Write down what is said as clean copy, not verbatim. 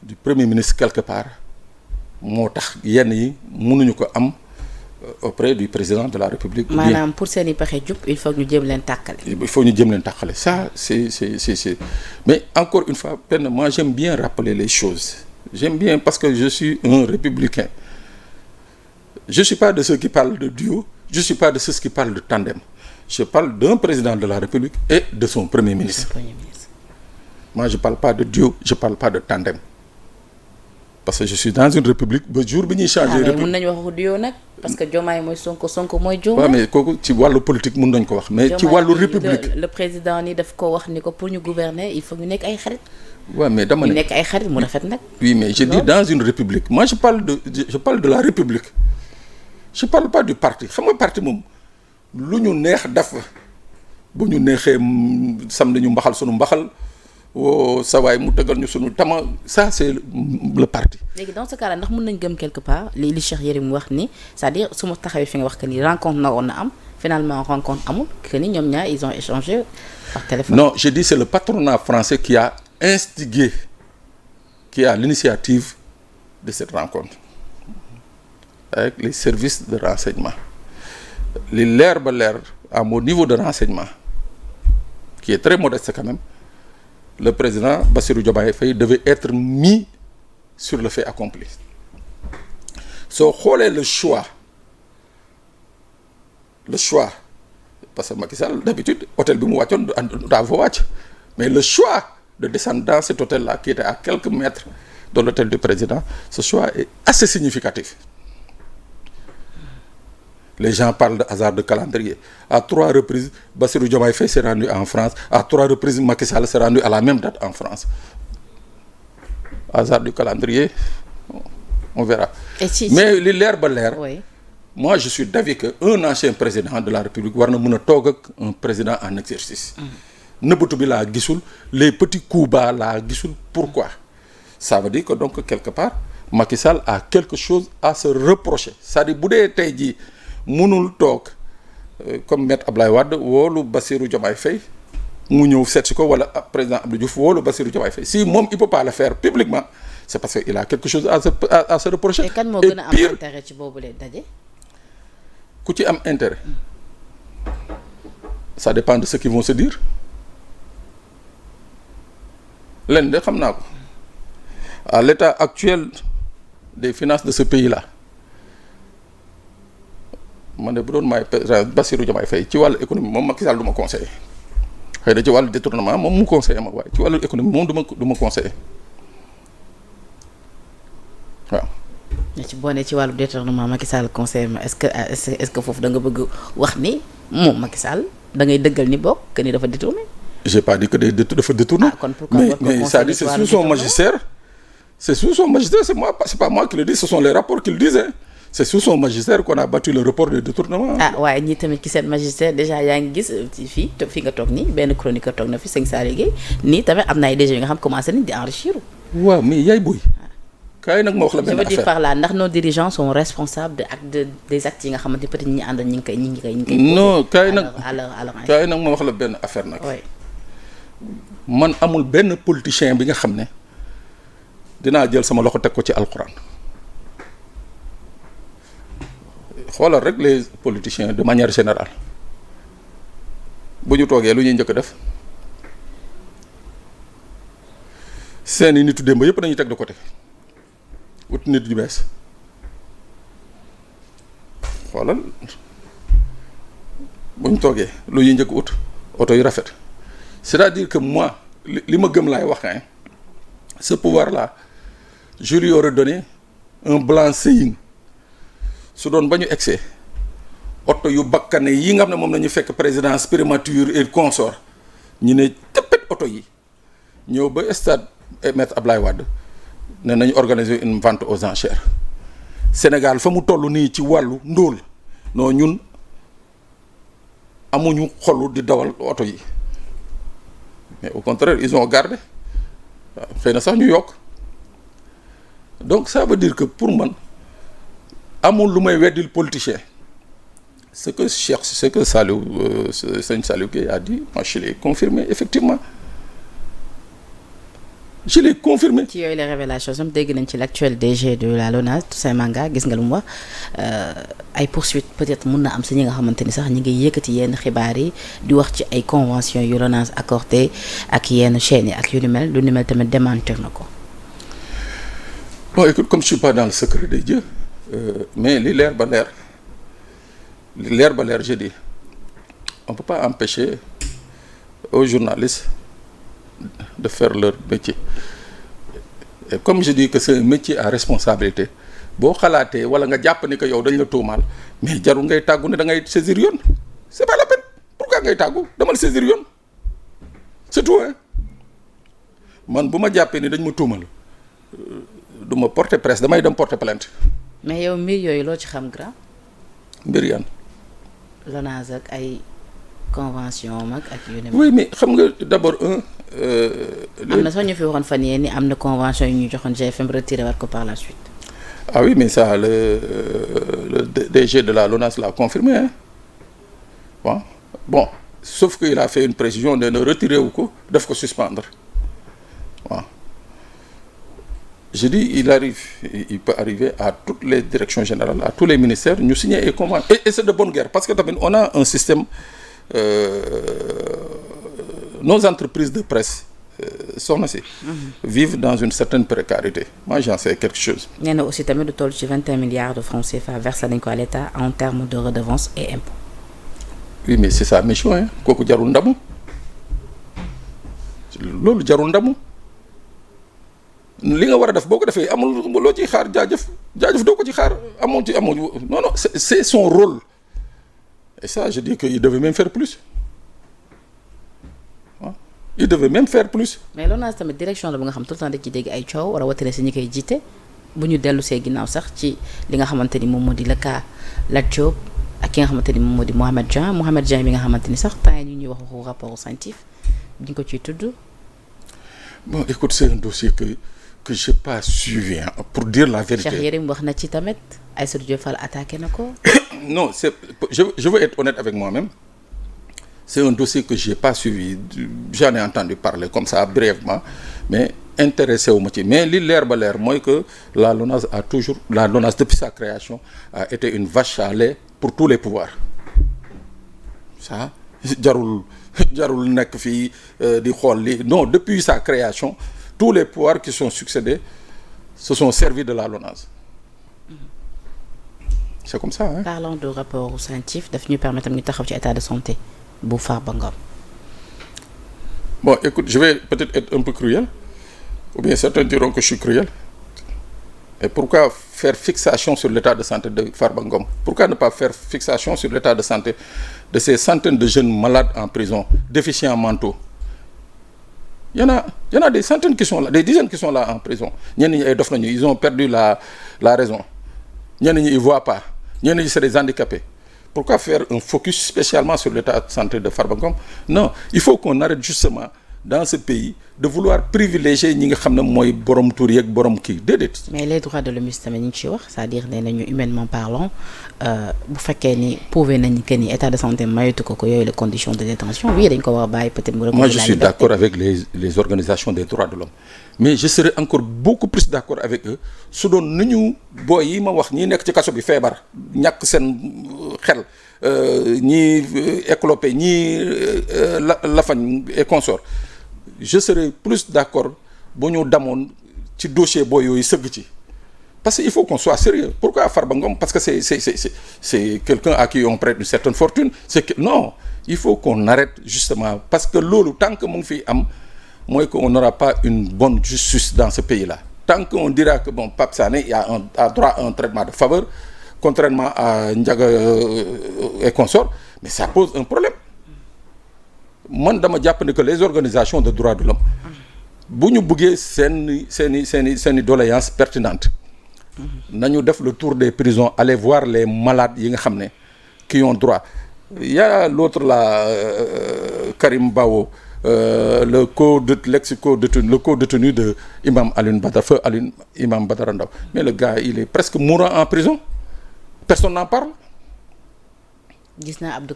du premier ministre quelque part moo tax yenn yi mënuñu ko am auprès du président de la République. maanaam pour seen i pexe jub il faut ñu jëm leen tàkkale. il faut ñu jëm leen tàkkale ça c'est mais encore une fois moi j'aime bien rappeler les choses j'aime bien parce que je suis un républicain je suis pas de ceux qui parlent de duo je suis pas de ceux qui parlent de tandem je parle d'un président de la République et de son premier ministre. Moi je parle pas de duo je parle pas de tandem parce que je suis dans une république ba jour bi ñuy changer. république mën nañu wax duo nag parce que Diomaye mooy Sonko mooy Diomaye. waaw mais kooku ci wàllu politique mën nañ ko wax. mais ci wàllu république le président ni daf ko wax ni ko pour ñu gouverner il faut ñu nekk ay xarit. waaw mais dama ne ñu nekk ay xarit mu rafet nag. oui mais je dis dans une république moi je parle de la république je parle pas du parti xam nga parti moom lu ñu neex def bu ñu neexee samedi ñu mbaxal sunu mbaxal. sa waay mu tegal ñu sunu tama ça c'est le parti. léegi dans ce cas là ndax mën nañ gëm quelque part li Cheikh Yérim wax ni c'est-à-dire su ma taxawee fi nga wax que ni rencontre naroon na am finalement rencontre amul que ni ñoom ñaar ils ont échangé par téléphone. non je dis c'est le patronat français qui a instigé qui a l'initiative de cette rencontre avec les services de renseignement li leer ba leer à mon niveau de renseignement qui est très modeste quand même. Le président Bassirou Diomaye Faye devait être mis sur le fait accompli soo xoolee le choix parce que Macky Sall d'habitude hôtel bi mu wàccoon daa fa wàcc mais le choix de descendre dans cet hôtel là qui était à quelques mètres de l'hôtel du président ce choix est assez significatif. Les gens parlent de hasard de calendrier. À 3 reprises, Bassirou Diomaye Faye s'est rendu en France. À 3 reprises, Macky Sall s'est rendu à la même date en France. Hasard du calendrier, on verra. Mais li leer ba leer. Oui. Moi, je suis d'avis que un ancien président de la République war na mën a toog ak un président en exercice. nëbbatu bi laa gisul les petits coups bas laa gisul. Pourquoi? Ça veut dire que donc quelque part, Macky Sall a quelque chose à se reprocher. C'est-à-dire bu dee tey jii. mënul toog comme maître Ablaye Wade woolu Bassirou Diomaye Faye mu ñëw seet si ko wala président Abdou Diouf woolu Bassirou Diomaye Faye si moom il peut pas le faire publiquement c'est parce que il a quelque chose à se reprocher. et kan moo gën a am intérêt ci boobu leen daje. ku ci am intérêt ça dépend de ce qu'ils vont se dire len de xam naa ko à l'état actuel des finances de ce pays-là. man de bu doon maay Bassirou Diomaye Faye ci wàllu économie moom Macky Sall du ma conseillé xëy na ci wàllu détournement moom mu conseillé ma waaye ci wàllu économie moom du ma conseillé waaw. ci boo nee ci wàllu détournement Macky Sall conseillé ma est-ce que foofu da nga bëgg wax ni moom Macky Sall da ngay dëggal ni bokk que ni dafa détourné. j'ai pas dit que dafa détourné. kon pourquoi mais ça dit c'est sous son magistère. c'est pas moi qui le dis ce sont les rapports qui le disent. C'est sous son magistère qu'on a battu le report de détournement. waaye ñi tamit ci seen magistère déjà yaa ngi gis fii nga toog nii benn chroniqueur toog na fi Sëñ Saliou Guèye nii tamit am na ay DG yi nga xam commencé nañ di enrichir. waaw mais yaay booy. kaay nag ma wax la benn affaire je veux dire par là ndax nos dirigeants sont responsables des actes yi nga xamante peut-être ñi àndal ñi ngi koy. non kaay nag kaay nag ma wax la benn affaire nag. oui. man amul benn politicien bi nga xam ne dinaa jël sama loxo teg ko ci alxuraan. xoolal rek les politiciens de manière générale bu ñu toogee lu ñuy njëkk def seeni nitu démb yëpp dañuy teg de côté ut nit yu bees xoolal bu ñu toogee lu ñuy njëkk ut oto yu rafet c'est-à-dire que moi li ma gëm laay wax hein ce pouvoir là je lui aurais donné un blanc-seing su doon ba ñu egsee oto yu bakkane yi nga xam ne moom la ñu fekk présidence primature et consort ñu ne tëppet oto yi ñëw ba stade maître Ablaye Wade ne nañu organiser une vente aux enchères Sénégal fa mu toll nii ci wàllu ndóol non ñun amuñu xolu di dawal oto yi mais au contraire ils ont gardé waaw xëy na sax ñu yokk donc ça veut dire que pour man amul lu may weddil politicien ce que Saliou Sëñ Saliou Guèye a dit moi je l'ai confirmé effectivement je l'ai confirmé. ci yooyu les révélations sam dégg nañ ci l'actuel DG de la LONASE Toussaint Manga gis nga lu mu wax ay poursuites peut-être mun na am si ñi nga xamante ni sax ñi ngi yëkkati yenn xibaar yi di wax ci ay conventions yu LONASE accordé ak yenn chaînes yi ak yu ni mel lu ni mel tamit démentir na ko. Bon écoute, comme je suis pas dans le secret de Dieu mais li leer ba leer je dis on peut pas empêcher aux journalistes de faire leur métier et comme je dis que c'est un métier à responsabilité boo xalaatee wala nga jàpp ni que yow dañ la tuumaal mais jarul ngay tàggu ne da ngay saisir yoon c'est pas la peine pourquoi ngay tàggu demal saisir yoon c'est tout hein man bu ma jàppee ni dañ ma tuumal du ma porter presse damay dem porter plainte. mais yow mbir yooyu loo ci xam grand. mbir yan. LONASE ak ay convention mag ak yu ne. oui mais xam nga d'abord am na sax ñu fi waxoon fan yii ni am na convention yu ñu joxoon GFM retiré waat ko par la suite. ah oui mais ça le DG de la LONASE l'a confirmé hein bon sauf que il a fait une précision de ne retirer wu ko daf ko suspendre waaw. Je dis il peut arriver à toutes les directions générales à tous les ministères ñu signer ay conventions et c'est de bonne guerre parce que tamit on a un système nos entreprises de presse soxna si vivent dans une certaine précarité moi j'en sais quelque chose. nee na aussi tamit du toll ci 21 milliards de francs CFA versé nañ ko à l'État en termes de redevances et impôts. oui mais c'est sa mission hein kooku jarul ndamu loolu jarul ndamu. li nga war a def boo ko defee amul loo ciy xaar jaajëf doo ko ci xaar amoo non c'est son rôle et ça je dis que il devait même faire plus il devait même faire plus. mais LONASE tamit direction la bu nga xam tout le temps dañ ci dégg ay coow rawatina si ñi koy jiite bu ñu dellu see ginnaaw sax ci li nga xamante ni moom moo di le cas Lat Diop ak ki nga xamante ni moom moo di Mohamed Dieng bi nga xamante ni sax temps yi ñuy wax waxu rapport scientifique di ko ciy tudd. bon écoute c'est un dossier que j'ai pas suivi hein, pour dire la vérité. Cheikh Yérim wax na ci tamit Aïssatou Diop Fall attaqué na ko. non je veux être honnête avec moi-même c'est un dossier que j'ai pas suivi j'en ai entendu parler comme ça brièvement mais intéressé wu ma ci mais li leer ba leer mooy que la LONASE depuis sa création a été une vache à lait pour tous les pouvoirs ça jarul nekk fii di xool li non depuis sa création. Tous les pouvoirs qui sont succédés se sont servis de la LONASE. C'est comme ça hein. Parlant de rapport scientifique daf ñu permettre ñu taxaw ci état de santé bu Farba Ngom. Bon écoute je vais peut-être être un peu cruel ou bien certains diront que je suis cruel et pourquoi faire fixation sur l'état de santé de Farba Ngom pourquoi ne pas faire fixation sur l'état de santé de ces centaines de jeunes malades en prison déficients mentaux. Il y en a des centaines qui sont là des dizaines qui sont là en prison ñenn ñi ay dof nañu ils ont perdu la raison ñenn ñi ils voient pas ñenn ñi c'est des handicapés pourquoi faire un focus spécialement sur l'état de santé de Farba Ngom non il faut qu'on arrête justement dans ce pays de vouloir privilégier ñi nga xam ne mooy borom tur yeeg borom kii déedéet. mais les droits de l'homme tamit ñu ngi ciy wax c'est-à-dire nee nañu humainement parlant bu fekkee ni prouvé nañu que ni état de santé mayatu ko yooyu les conditions de détention oui dañ ko war a bàyyi peut-être mu. moi je suis d'accord avec les organisations des droits de l'homme mais je serais encore beaucoup plus d'accord avec eux su doon nu ñu booy yi ma wax ñi nekk ci kaso bi feebar ñàkk seen xel ñii éclopé ñii lafañ et consorts je serais plus d'accord bu ñu damoon ci dossier booy yooyu sëgg ci parce que il faut qu'on soit sérieux pourquoi Farba Ngom parce que c'est quelqu'un à qui on prête une certaine fortune non il faut qu'on arrête justement parce que loolu tant que mu ngi fiy am mooy qu'on n'aura pas une bonne justice dans ce pays-là tant qu'on dira que bon Pape Sané a droit à un traitement de faveur contrairement à Ndiaga et consorts mais ça pose un problème man dama jàpp ne que les organisations de droits de l'homme bu ñu bëggee seeni doléances pertinentes nañu def le tour des prisons aller voir les malades yi nga xam ne qui ont droit il y a l'autre là Karim Bao le co-détenu de Imam Alioune Badara feu Alioune Imam Badara Ndao mais le gars il est presque mourant en prison personne n'en parle. Gis naa Abdou